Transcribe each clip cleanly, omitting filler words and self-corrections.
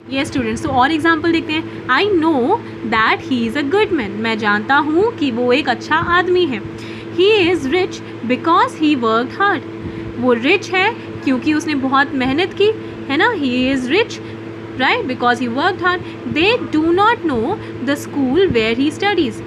ये स्टूडेंट्स, तो और एग्जाम्पल देखते हैं। I know that he is a good man, मैं जानता हूँ कि वो एक अच्छा आदमी है। He is rich because he work hard, वो रिच है क्योंकि उसने बहुत मेहनत की, है ना। He is rich right because he work hard. They do not know the school where he studies,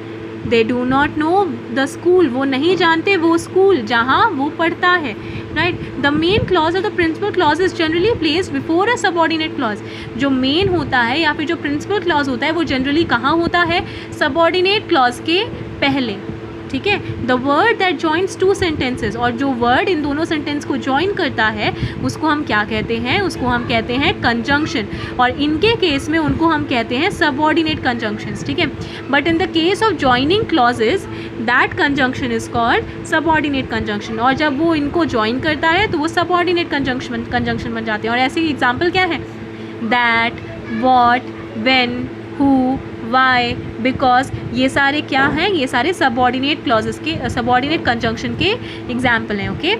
they do not know the school, वो नहीं जानते वो स्कूल जहाँ वो पढ़ता है, राइट। द मेन क्लॉज और the principal clause is generally placed before a subordinate clause, जो मेन होता है या फिर जो प्रिंसिपल क्लॉज होता है वो जनरली कहाँ होता है, सबऑर्डिनेट क्लॉज के पहले, ठीक है। The word that joins two sentences, और जो वर्ड इन दोनों सेंटेंस को जॉइन करता है उसको हम क्या कहते हैं, उसको हम कहते हैं कंजंक्शन, और इनके केस में उनको हम कहते हैं सबऑर्डिनेट कंजंक्शंस, ठीक है। But in the case of joining clauses that conjunction is called subordinate conjunction, और जब वो इनको जॉइन करता है तो वो सबऑर्डिनेट कंजंक्शन बन जाते हैं। और ऐसे एग्जाम्पल क्या है, that, what, when, who, why, because, ये सारे क्या हैं, ये सारे सबऑर्डिनेट क्लॉजेस के, सबऑर्डिनेट कंजंक्शन के एग्जाम्पल हैं, ओके।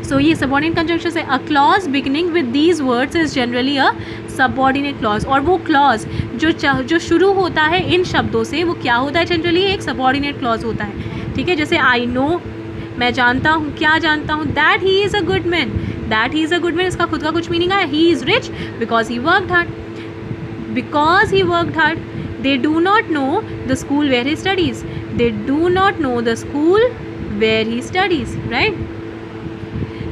सो ये सबऑर्डिनेट कंजंक्शन है। A clause beginning with these words is generally a subordinate clause, और वो क्लॉज जो शुरू होता है इन शब्दों से वो क्या होता है, जनरली एक सबऑर्डिनेट क्लॉज होता है, ठीक है। जैसे आई नो, मैं जानता हूँ, क्या जानता हूँ, that he is a good man, that he is a good man, इसका खुद का कुछ मीनिंग है। He is rich because he worked hard, because he worked hard. They do not know the school where he studies, they do not know the school where he studies, right?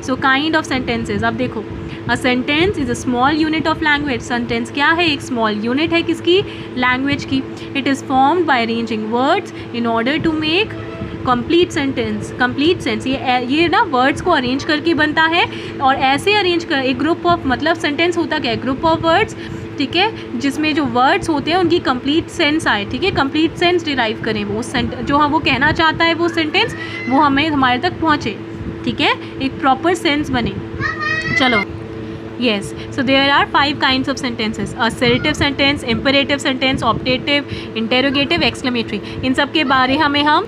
So kind of sentences, अब देखो, a sentence is a small unit of language, sentence क्या है, एक small unit है किसकी, language की। it is formed by arranging words in order to make complete sentence, complete sense, ये ना वर्ड्स को अरेंज करके बनता है, और ऐसे अरेंज कर एक ग्रुप ऑफ, मतलब सेंटेंस होता क्या है, ग्रुप ऑफ वर्ड्स, ठीक है, जिसमें जो वर्ड्स होते हैं उनकी कंप्लीट सेंस आए, ठीक है, कंप्लीट सेंस डिराइव करें, वो जो हम वो कहना चाहता है वो सेंटेंस वो हमें हमारे तक पहुँचे, ठीक है, एक प्रॉपर सेंस बने। चलो, yes, so there are 5 kinds of sentences: assertive sentence, imperative sentence, optative, interrogative, exclamatory। इन सब के बारे हमें हम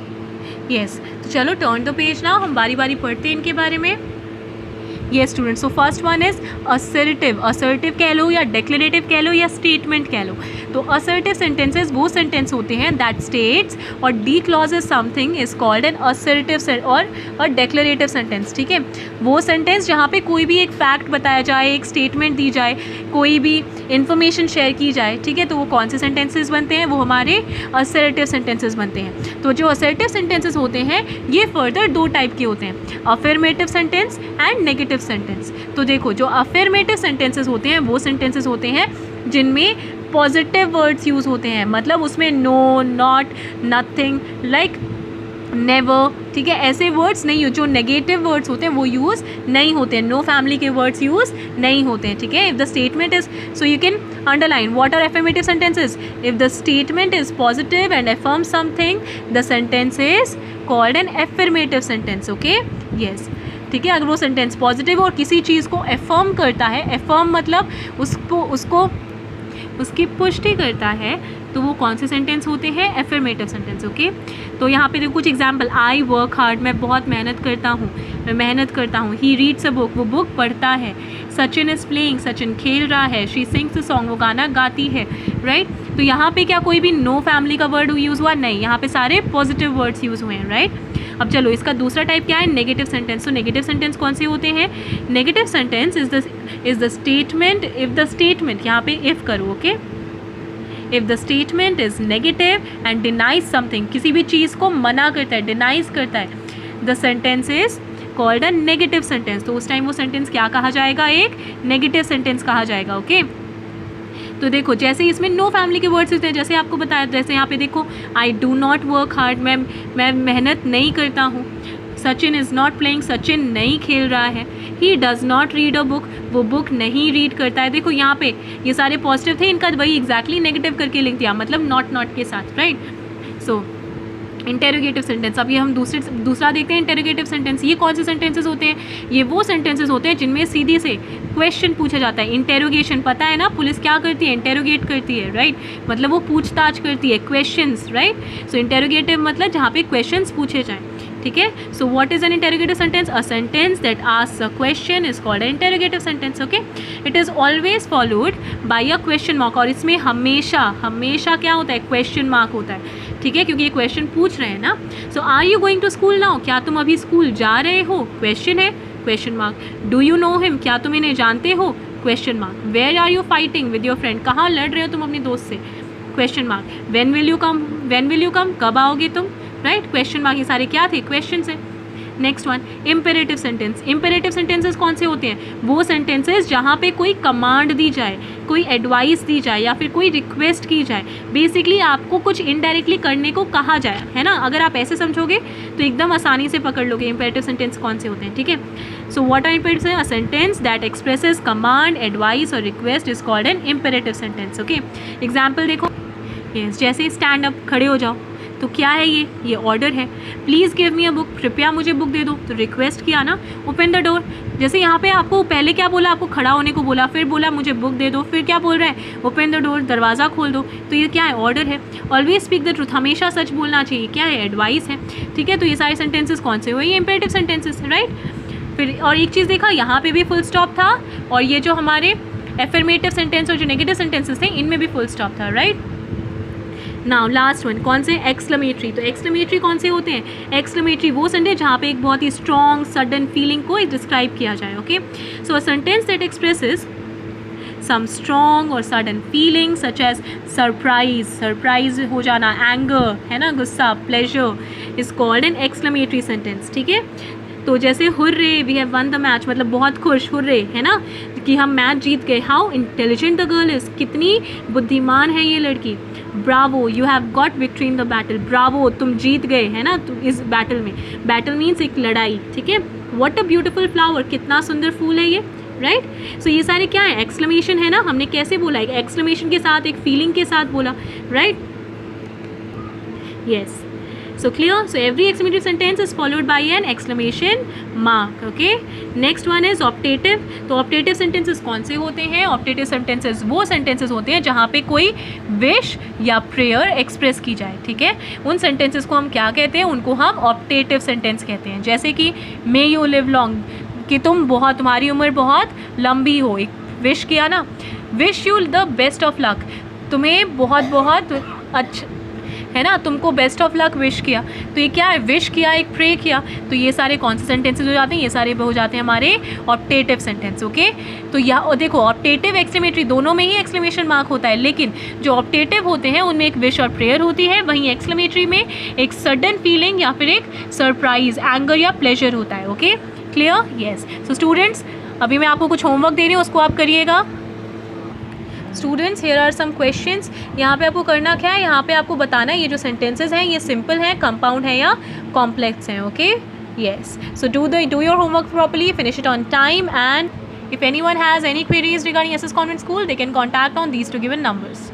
yes, तो चलो टर्न द पेज ना, हम बारी बारी पढ़ते हैं इनके बारे में। ये students, so first one is assertive, assertive कह लो या डिक्लेरेटिव कह लो या स्टेटमेंट कह लो। तो असर्टिव सेंटेंसेस वो सेंटेंस होते हैं दैट स्टेट्स और D clauses something is called N assertive और डिक्लेरेटिव सेंटेंस, ठीक है। वो सेंटेंस जहाँ पे कोई भी एक फैक्ट बताया जाए, एक स्टेटमेंट दी जाए, कोई भी इंफॉर्मेशन शेयर की जाए, ठीक है, तो वो कौन से सेंटेंसेस बनते हैं, वो हमारे असर्टिव सेंटेंसेस बनते हैं। तो जो असर्टिव सेंटेंसेस होते हैं ये फर्दर 2 टाइप के होते हैं, affirmative sentence and negative sentence. तो देखो, जो अफर्मेटिव सेंटेंसेस होते हैं वो सेंटेंसेस होते हैं जिनमें पॉजिटिव वर्ड्स यूज़ होते हैं, मतलब उसमें no, not, nothing, like, never, ठीक है, ऐसे वर्ड्स नहीं हो। जो नेगेटिव वर्ड्स होते हैं वो यूज़ नहीं होते हैं, नो फैमिली के वर्ड्स यूज़ नहीं होते हैं, ठीक है। If the statement is, so you can underline what are affirmative sentences. If the statement is positive and affirm something, the sentence is called an affirmative sentence, okay, yes, ठीक है। अगर वो sentence positive और किसी चीज़ को affirm करता है, affirm मतलब उसको उसकी पुष्टि करता है, तो वो कौन से सेंटेंस होते हैं, अफर्मेटिव सेंटेंस, ओके। तो यहाँ पे देखो कुछ एग्जांपल, आई वर्क हार्ड, मैं बहुत मेहनत करता हूँ, मैं मेहनत करता हूँ। ही रीड्स अ बुक, वो बुक पढ़ता है। सचिन इज़ प्लेइंग, सचिन खेल रहा है। शी सिंग्स अ सॉन्ग, वो गाना गाती है, राइट। तो यहाँ पे क्या कोई भी नो फैमिली का वर्ड यूज़ हुआ, नहीं, यहाँ पे सारे पॉजिटिव वर्ड्स यूज़ हुए हैं, राइट। अब चलो, इसका दूसरा टाइप क्या है, नेगेटिव सेंटेंस। तो नेगेटिव सेंटेंस कौन से होते हैं, negative sentence is the statement, if the statement, यहाँ पे इफ़ करो, okay, if the statement is negative and denies something, किसी भी चीज़ को मना करता है, डिनाइज करता है, the sentence is called a negative sentence. तो उस टाइम वो सेंटेंस क्या कहा जाएगा, एक नेगेटिव सेंटेंस कहा जाएगा, ओके। तो देखो, जैसे इसमें नो फैमिली के वर्ड्स होते हैं, जैसे आपको बताया, जैसे यहाँ पे देखो, I do not work hard, मैं मेहनत नहीं करता हूँ। Sachin is not playing, Sachin नहीं खेल रहा है। He does not read a book, वो बुक नहीं रीड करता है। देखो यहाँ पे ये सारे पॉजिटिव थे, इनका वही एग्जैक्टली नेगेटिव करके लिख दिया, मतलब नॉट के साथ, राइट। सो इंटेरोगेटिव सेंटेंस। अब ये हम दूसरा देखते हैं, इंटेरोगेटिव सेंटेंस। ये कौन से सेंटेंसेस होते हैं, ये वो सेंटेंसेस होते हैं जिनमें सीधे से क्वेश्चन पूछा जाता है। इंटेरोगेशन, पता है ना, पुलिस क्या करती है, इंटेरोगेट करती है, राइट, मतलब वो पूछताछ करती है, क्वेश्चंस, राइट। सो इंटेरोगेटिव मतलब जहाँ पे क्वेश्चंस पूछे जाएँ, ठीक है. So what is an interrogative sentence? A sentence that asks a question is called N interrogative sentence. Okay, it is always followed by a question mark, और इसमें हमेशा हमेशा क्या होता है? क्वेश्चन मार्क होता है. ठीक है, क्योंकि ये क्वेश्चन पूछ रहे हैं ना. So are you going to school now? क्या तुम अभी स्कूल जा रहे हो? क्वेश्चन है, question mark. Do you know him? क्या तुम इन्हें जानते हो? Question mark. Where are you fighting with your friend? कहाँ लड़ रहे हो तुम अपने दोस्त से? Question mark. When will you come? When will you come? कब आओगे तुम? Right, question mark. ये सारे क्या थे? क्वेश्चन है. Next one, imperative sentence. Imperative sentences कौन से होते हैं? वो सेंटेंसेस जहाँ पे कोई कमांड दी जाए, कोई एडवाइस दी जाए या फिर कोई रिक्वेस्ट की जाए. बेसिकली आपको कुछ इनडायरेक्टली करने को कहा जाए, है ना. अगर आप ऐसे समझोगे तो एकदम आसानी से पकड़ लोगे इम्पेरेटिव सेंटेंस कौन से होते हैं. ठीक है, so what are imperative? A sentence that expresses command, advice और request is called an imperative sentence. Okay, example देखो. यस, जैसे स्टैंड अप, खड़े हो जाओ, तो क्या है ये ऑर्डर है. Please give me a book, कृपया मुझे बुक दे दो, तो रिक्वेस्ट किया ना. ओपन द डोर, जैसे यहाँ पे आपको पहले क्या बोला? आपको खड़ा होने को बोला, फिर बोला मुझे बुक दे दो, फिर क्या बोल रहा है? ओपन द डोर, दरवाज़ा खोल दो. तो ये क्या है? ऑर्डर है. ऑलवेज स्पीक द ट्रूथ, हमेशा सच बोलना चाहिए. क्या है? एडवाइस है. ठीक है, तो ये सारे सेंटेंसेस कौन से हुए? ये इंपेरेटिव सेंटेंसेस, राइट. फिर और एक चीज़ देखा, यहाँ पे भी फुल स्टॉप था, और ये जो हमारे एफर्मेटिव सेंटेंस और जो नेगेटिव सेंटेंसेस थे इनमें भी फुल स्टॉप था, राइट. नाउ लास्ट वन, कौन से? एक्सक्लेमेटरी. तो एक्सक्लेमेटरी कौन से होते हैं? एक्सक्लेमेटरी वो सेंटेंस जहाँ पे एक बहुत ही स्ट्रॉन्ग सडन फीलिंग को डिस्क्राइब किया जाए. Okay, so a sentence that expresses some strong or sudden feelings such as surprise हो जाना, anger है ना, गुस्सा, pleasure is called an exclamatory sentence. ठीक है, तो जैसे hurray, we have won the match, मतलब बहुत खुश, हुर्रे, है ना, कि हम मैच जीत गए. How intelligent the girl is, कितनी बुद्धिमान है ये लड़की. Bravo, you have got victory in the battle. Bravo, तुम जीत गए, है ना, तुम इस बैटल में. बैटल मीन्स एक लड़ाई. ठीक है, व्हाट अ ब्यूटीफुल फ्लावर, कितना सुंदर फूल है ये, राइट. सो ये सारे क्या है? एक्सक्लेमेशन है ना. हमने कैसे बोला? एक एक्सक्लेमेशन के साथ, एक फीलिंग के साथ बोला, right. Yes, so clear. So every exclamative sentence is followed by an exclamation mark. Okay, next one is optative. तो optative sentences कौन से होते हैं? optative sentences वो sentences होते हैं जहाँ पे कोई wish या prayer express की जाए. ठीक है, उन sentences को हम क्या कहते हैं? उनको हम optative sentence कहते हैं. जैसे कि may you live long, कि तुम्हारी उम्र बहुत लंबी हो. एक विश किया ना, wish you the best of luck, तुम्हें बहुत बहुत अच्छा, है ना, तुमको बेस्ट ऑफ लक विश किया. तो ये क्या है? विश किया, एक प्रे किया. तो ये सारे कौन से सेंटेंसेस हो जाते हैं? ये सारे हो जाते हैं हमारे ऑप्टेटिव सेंटेंस. ओके, तो यहाँ देखो, ऑप्टेटिव एक्सक्लेमेटरी दोनों में ही एक्सक्लेमेशन मार्क होता है, लेकिन जो ऑप्टेटिव होते हैं उनमें एक विश और प्रेयर होती है, वहीं एक्सक्लेमेटरी में एक सडन फीलिंग या फिर एक सरप्राइज, एंगर या प्लेजर होता है. Okay, clear. Yes, so students, अभी मैं आपको कुछ होमवर्क दे रही हूँ, उसको आप करिएगा. Students, here are some questions. यहाँ पे आपको करना क्या है? यहाँ पे आपको बताना है ये जो सेंटेंसेस हैं ये सिंपल हैं, कंपाउंड है या कॉम्प्लेक्स हैं. Okay, yes, so do your homework properly, finish it on time, and if anyone has any queries regarding SS Convent School, they can contact on these two given numbers.